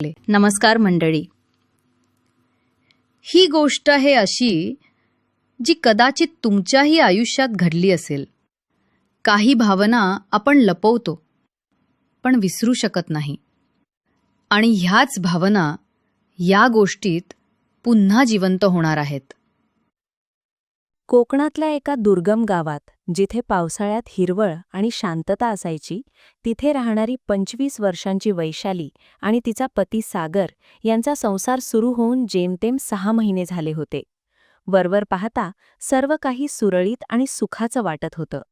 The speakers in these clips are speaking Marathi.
नमस्कार मंडळी. ही गोष्ट आहे अशी जी कदाचित तुमच्याही आयुष्यात घडली असेल. काही भावना आपण लपवतो पण विसरू शकत नाही, आणि ह्याच भावना या गोष्टीत पुन्हा जिवंत होणार आहेत. कोकणातल्या एका दुर्गम गावात जिथे पावसाळ्यात हिरवळ आणि शांतता असायची, तिथे राहणारी 25 वर्षांची वैशाली आणि तिचा पती सागर यांचा संसार सुरू होऊन जेमतेम 6 महिने झाले होते. वरवर पाहता सर्व काही सुरळीत आणि सुखाचं वाटत होतं.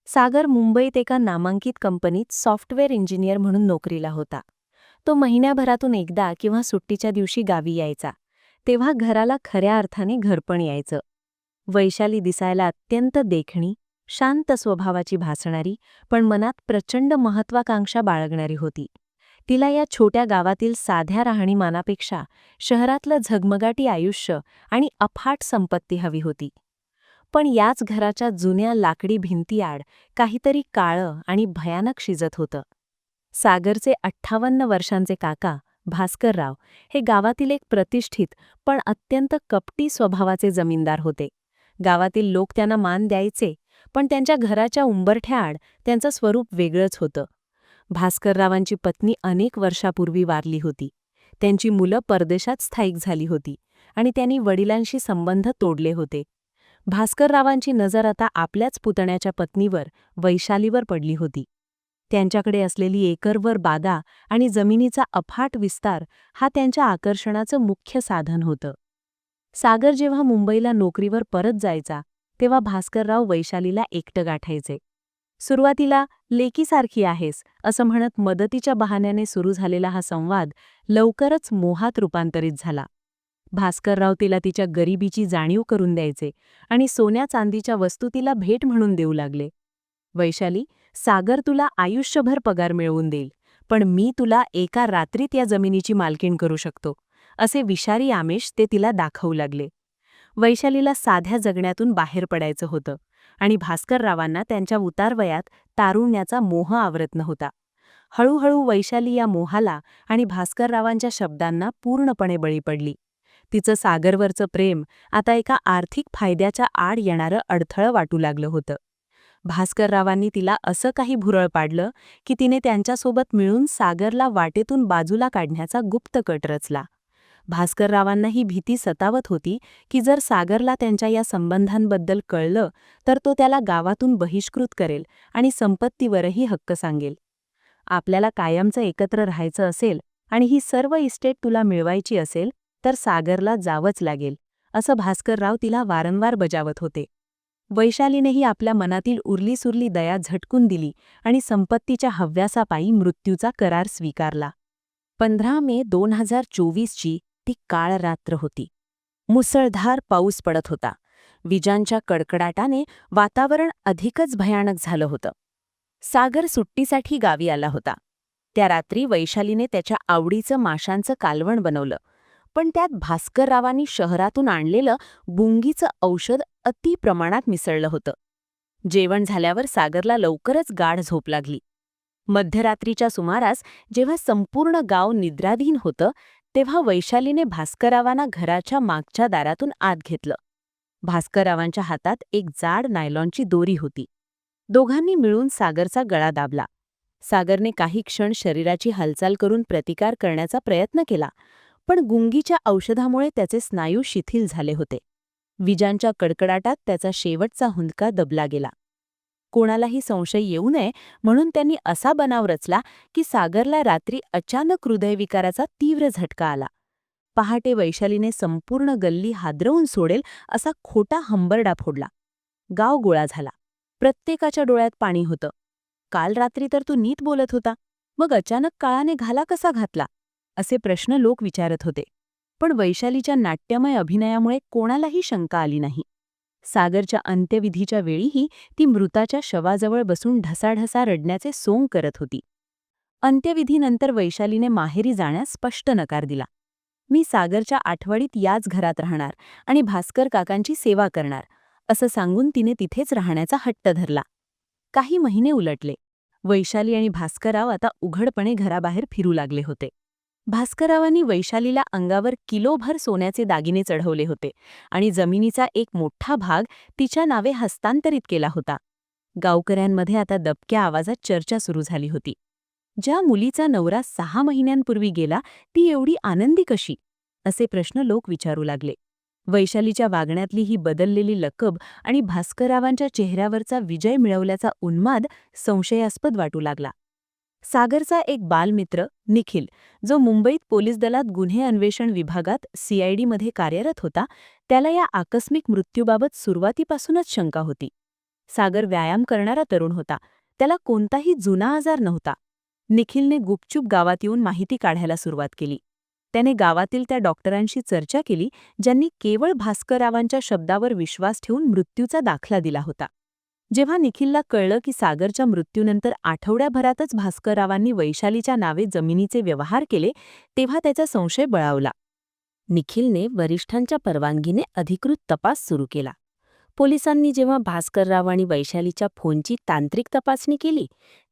सागर मुंबईत एका नामांकित कंपनीत सॉफ्टवेअर इंजिनियर म्हणून नोकरीला होता. तो महिन्याभरातून एकदा किंवा सुट्टीच्या दिवशी गावी यायचा, तेव्हा घराला खऱ्या अर्थाने घरपण यायचं. वैशाली दिसायला अत्यंत देखणी, शांत स्वभावाची भासणारी, पण मनात प्रचंड महत्वाकांक्षा बाळगणारी होती. तिला या छोट्या गावातील साध्या राहणीमानापेक्षा शहरातलं झगमगाटी आयुष्य आणि अफाट संपत्ती हवी होती. पण याच घराच्या जुन्या लाकडी भिंतीआड काहीतरी काळं आणि भयानक शिजत होतं. सागरचे 58 वर्षांचे काका भास्करराव हे गावातील एक प्रतिष्ठित पण अत्यंत कपटी स्वभावाचे जमीनदार होते. गावातील लोक त्यांना मान द्यायचे, पण त्यांच्या घराच्या उंबरठ्याआड त्यांचं स्वरूप वेगळंच होतं. भास्कररावांची पत्नी अनेक वर्षापूर्वी वारली होती. त्यांची मुलं परदेशात स्थायिक झाली होती आणि त्यांनी वडिलांशी संबंध तोडले होते. भास्कररावांची नजर आता आपल्याच पुतण्याच्या पत्नीवर, वैशालीवर पडली होती. त्यांच्याकडे असलेली एकरवर बागा आणि जमिनीचा अफाट विस्तार हा त्यांच्या आकर्षणाचं मुख्य साधन होतं. सागर जेव्हा मुंबईला नोकरीवर परत जायचा, तेव्हा भास्करराव वैशालीला एकटं गाठायचे. सुरुवातीला लेकीसारखी आहेस असं म्हणत मदतीच्या बहाण्याने सुरू झालेला हा संवाद लवकरच मोहात रूपांतरित झाला. भास्करराव तिला तिच्या गरिबीची जाणीव करून द्यायचे आणि सोन्या चांदीच्या वस्तू तिला भेट म्हणून देऊ लागले. वैशाली, सागर तुला आयुष्यभर पगार मिळवून देईल, पण मी तुला एका रात्रीत या जमिनीची मालकीण करू शकतो, असे विषारी आमिष ते तिला दाखवू लागले. वैशालीला साध्या जगण्यातून बाहेर पडायचं होतं आणि भास्कररावांना त्यांच्या उतारवयात तारुण्याचा मोह आवरत नव्हता. हळूहळू वैशाली या मोहाला आणि भास्कररावांच्या शब्दांना पूर्णपणे बळी पडली. तिचं सागरवरचं प्रेम आता एका आर्थिक फायद्याच्या आड येणारं अडथळं वाटू लागलं होतं. भास्कररावांनी तिला असं काही भुरळ पाडलं की तिने त्यांच्यासोबत मिळून सागरला वाटेतून बाजूला काढण्याचा गुप्त कट रचला. भास्कररावांना ही भीती सतावत होती की जर सागरला त्यांच्या या संबंधांबद्दल कळलं तर तो त्याला गावातून बहिष्कृत करेल आणि संपत्तीवरही हक्क सांगेल. आपल्याला कायमचं एकत्र राहायचं असेल आणि ही सर्व इस्टेट तुला मिळवायची असेल तर सागरला जावंच लागेल, असं भास्करराव तिला वारंवार बजावत होते. वैशालीनेही आपल्या मनातील उरलीसुरली दया झटकून दिली आणि संपत्तीच्या हव्यासापायी मृत्यूचा करार स्वीकारला. 15 मे 2024ची ती काळ रात्र होती. मुसळधार पाऊस पडत होता. विजांच्या कडकडाटाने वातावरण अधिकच भयानक झालं होतं. सागर सुट्टीसाठी गावी आला होता. त्या रात्री वैशालीने त्याच्या आवडीचं माशांचं कालवण बनवलं, पण त्यात भास्कररावांनी शहरातून आणलेलं बुंगीचं औषध अति प्रमाणात मिसळलं होतं. जेवण झाल्यावर सागरला लवकरच गाढ झोप लागली. मध्यरात्रीच्या सुमारास जेव्हा संपूर्ण गाव निद्राधीन होतं, तेव्हा वैशालीने भास्कररावांना घराच्या मागच्या दारातून आत घेतलं. भास्कररावांच्या हातात एक जाड नायलॉनची दोरी होती. दोघांनी मिळून सागरचा गळा दाबला. सागरने काही क्षण शरीराची हालचाल करून प्रतिकार करण्याचा प्रयत्न केला, पण गुंगीच्या औषधामुळे त्याचे स्नायू शिथिल झाले होते. विजांच्या कडकडाटात त्याचा शेवटचा हुंदका दबला गेला. कोणालाही संशय येऊ नये म्हणून त्यांनी असा बनाव रचला की सागरला रात्री अचानक हृदयविकाराचा तीव्र झटका आला. पहाटे वैशालीने संपूर्ण गल्ली हादरवून सोडेल असा खोटा हंबरडा फोडला. गाव गोळा झाला. प्रत्येकाच्या डोळ्यात पाणी होतं. काल रात्री तर तू नीट बोलत होता, मग अचानक काळाने घाला कसा घातला, असे प्रश्न लोक विचारत होते. पण वैशालीच्या नाट्यमय अभिनयामुळे कोणालाही शंका आली नाही. सागरच्या अंत्यविधीच्या वेळीही ती मृताच्या शवाजवळ बसून ढसाढसा रडण्याचे सोंग करत होती. अंत्यविधीनंतर वैशालीने माहेरी जाण्यास स्पष्ट नकार दिला. मी सागरच्या आठवडीत याच घरात राहणार आणि भास्कर काकांची सेवा करणार, असं सांगून तिने तिथेच राहण्याचा हट्ट धरला. काही महिने उलटले. वैशाली आणि भास्करराव आता उघडपणे घराबाहेर फिरू लागले होते. भास्कररावांनी वैशालीला अंगावर किलोभर सोन्याचे दागिने चढवले होते आणि जमिनीचा एक मोठा भाग तिच्या नावे हस्तांतरित केला होता. गावकऱ्यांमध्ये आता दबक्या आवाजात चर्चा सुरू झाली होती. ज्या मुलीचा नवरा 6 महिन्यांपूर्वी गेला ती एवढी आनंदी कशी, असे प्रश्न लोक विचारू लागले. वैशालीच्या वागण्यातली ही बदललेली लकब आणि भास्कररावांच्या चेहऱ्यावरचा विजय मिळवल्याचा उन्माद संशयास्पद वाटू लागला. सागरचा एक बालमित्र निखिल, जो मुंबईत पोलीस दलात गुन्हे अन्वेषण विभागात CID मध्ये कार्यरत होता, त्याला या आकस्मिक मृत्यूबाबत सुरुवातीपासूनच शंका होती. सागर व्यायाम करणारा तरुण होता, त्याला कोणताही जुना आजार नव्हता. निखिलने गुपचूप गावात येऊन माहिती काढायला सुरुवात केली. त्याने गावातील त्या डॉक्टरांशी चर्चा केली ज्यांनी केवळ भास्कररावांच्या शब्दावर विश्वास ठेवून मृत्यूचा दाखला दिला होता. जेव्हा निखिलला कळलं की सागरच्या मृत्यूनंतर आठवड्याभरातच भास्कररावांनी वैशालीच्या नावे जमिनीचे व्यवहार केले, तेव्हा त्याचा संशय बळावला. निखिलने वरिष्ठांच्या परवानगीने अधिकृत तपास सुरू केला. पोलिसांनी जेव्हा भास्करराव आणि वैशालीच्या फोनची तांत्रिक तपासणी केली,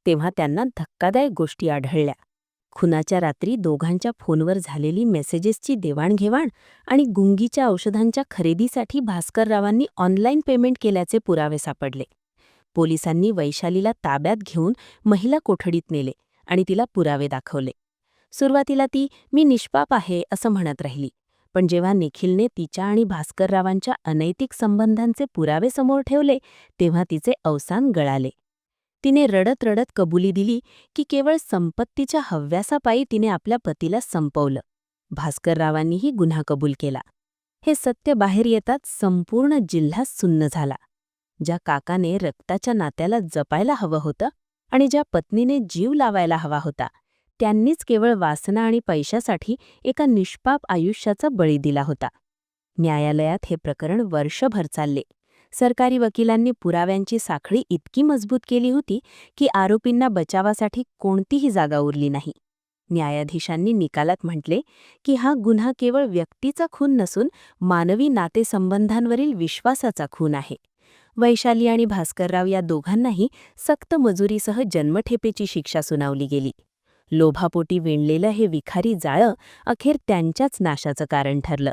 तेव्हा त्यांना धक्कादायक गोष्टी आढळल्या. खुनाच्या रात्री दोघांच्या फोनवर झालेली मेसेजेसची देवाणघेवाण आणि गुंगीच्या औषधांच्या खरेदीसाठी भास्कररावांनी ऑनलाईन पेमेंट केल्याचे पुरावे सापडले. पोलिसांनी वैशालीला ताब्यात घेऊन महिला कोठडीत नेले आणि तिला पुरावे दाखवले. सुरुवातीला ती "मी निष्पाप आहे" असं म्हणत राहिली, पण जेव्हा निखिलने तिच्या आणि भास्कररावांच्या अनैतिक संबंधांचे पुरावे समोर ठेवले, तेव्हा तिचे अवसान गळाले. तिने रडत रडत कबुली दिली की केवळ संपत्तीच्या हव्यासापायी तिने आपल्या पतीला संपवलं. भास्कररावांनीही गुन्हा कबूल केला. हे सत्य बाहेर येताच संपूर्ण जिल्हा सुन्न झाला. ज्या काकाने रक्ताच्या नात्याला जपायला हवं होतं आणि ज्या पत्नीने जीव लावायला हवा होता, त्यांनीच केवळ वासना आणि पैशासाठी एका निष्पाप आयुष्याचा बळी दिला होता. न्यायालयात हे प्रकरण वर्षभर चालले. सरकारी वकिलांनी पुराव्यांची साखळी इतकी मजबूत केली होती की आरोपींना बचावासाठी कोणतीही जागा उरली नाही. न्यायाधीशांनी निकालात म्हटले की हा गुन्हा केवळ व्यक्तीचा खून नसून मानवी नातेसंबंधांवरील विश्वासाचा खून आहे. वैशाली आणि भास्करराव या दोघांनाही सक्त मजुरीसह जन्मठेपेची शिक्षा सुनावली गेली. लोभापोटी विणलेलं हे विखारी जाळं अखेर त्यांच्याच नाशाचं कारण ठरलं.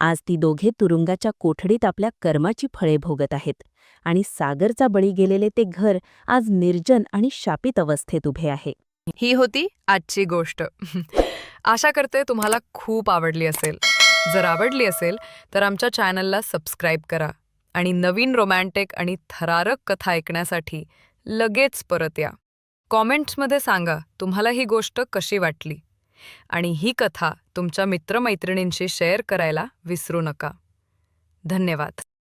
आज ती दोघे तुरुंगाच्या कोठडीत आपल्या कर्माची फळे भोगत आहेत आणि सागरचा बळी गेलेले ते घर आज निर्जन आणि शापित अवस्थेत उभे आहे. ही होती आजची गोष्ट. आशा करते तुम्हाला खूप आवडली असेल. जर आवडली असेल तर आमच्या चॅनलला सबस्क्राईब करा आणि नवीन रोमॅन्टिक आणि थरारक कथा ऐकण्यासाठी लगेच परत या. कॉमेंट्समध्ये सांगा तुम्हाला ही गोष्ट कशी वाटली आणि ही कथा तुमच्या मित्रमैत्रिणींशी शेअर करायला विसरू नका. धन्यवाद.